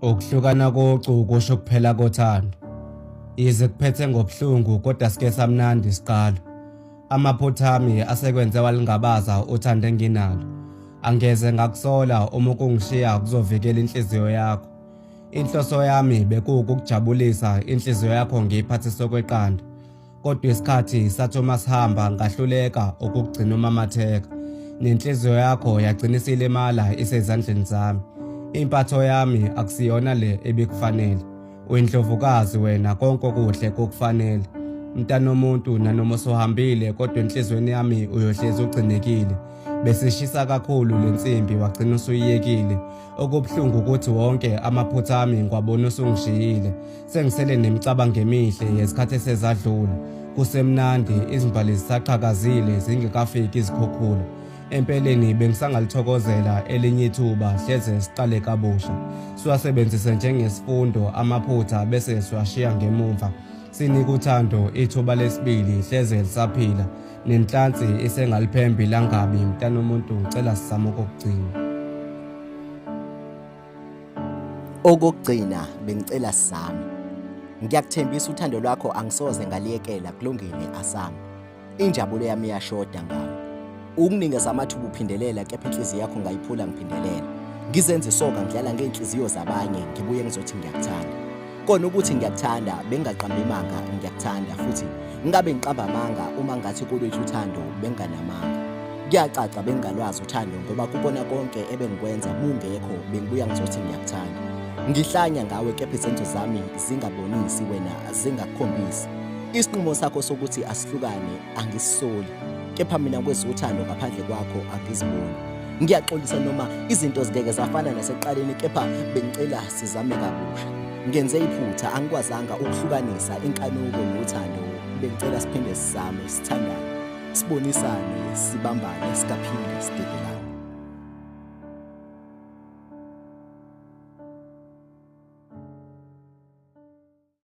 Ukuhlukana kocu kusho kuphela kothando. Yize kuphethe ngobuhlungu kodwa sike samnandi siqalo. Amaphutha ami asekwenze walingabaza uthando enginalo. Angeze ngakusola uma kungishiya kuzovikela inhliziyo yakho. Inhloso yami bekuwukujabulisa inhliziyo yakho ngiyiphathe sokweqanda. Kodwa isikhathi sathi uma sihamba ngahluleka ukugcina umamatheka. Nenhliziyo yakho yagcina isilimala isezandleni zami. Impatho yami akusiyona le ebikufanele. Uyindlovukazi wena konke okuhle kokufanele. Mntana womuntu nanoma usuhambile kodwa enhlizweni yami uyohlezi ugcinekile. Besishisa kakhulu lensimbi wagcina usuyiyekile. Okubuhlungu ukuthi wonke amaphutha ami ngiwabona usungishiyile. Sengisele nemicabango emihle yesikhathi esezadlula. Kusemnandi izimbali zisaqhakazile zingekafiki izikhukhula. Empeleni bengisangalithokozela elinye ithuba hleze siqale kabusha. Siwasebenzise njengesifundo amaphutha bese siwashiya ngemuva. Sinika uthando ithuba lesibili hleze lisaphila. Nenhlansi isengaliphembi langabi mntana womuntu ngicela sizame ukugcina. Okugcina bengicela sizame. Ngiyakuthembisa uthando lwakho angisoze ngaliyekela kulungile asami. Injabulo yami iyashoda ngawe. Ukunikeza amathuba uphindelela kepha inhliziyo yakho ngayiphula ngiphindelela. Ngizenze isoka ngidlala ngeenhliziyo zabanye ngibuye ngizothi ngiyakuthanda. Kona ukuthi ngiyakuthanda bengaqamba imanga ngiyakuthanda futhi ngabe ngiqamba amanga uma ngathi kulwethu uthando benganamanga. Kuyacaca bengalwazi uthando ngoba kubona konke ebengikwenza bungekho bengibuya ngizothi ngiyakuthanda. Ngihlanya ngawe kepha izenzo zami zingabonisi wena zingakukhombisi. Isinqumo sakho sokuthi asihlukane angisisoli. Kepha mina kwezothando ngaphandle kwakho angiziboni. Ngiyaxolisa noma izinto zingeke zafana nasekuqaleni kepha bengicela sizame kabusha. Ngenze iphutha angikwazanga ukuhlukanisa inkanuko nothando. Bengicela siphinde sizame sithandane. Sibonisane, sibambane, sikaphinde sidedelane.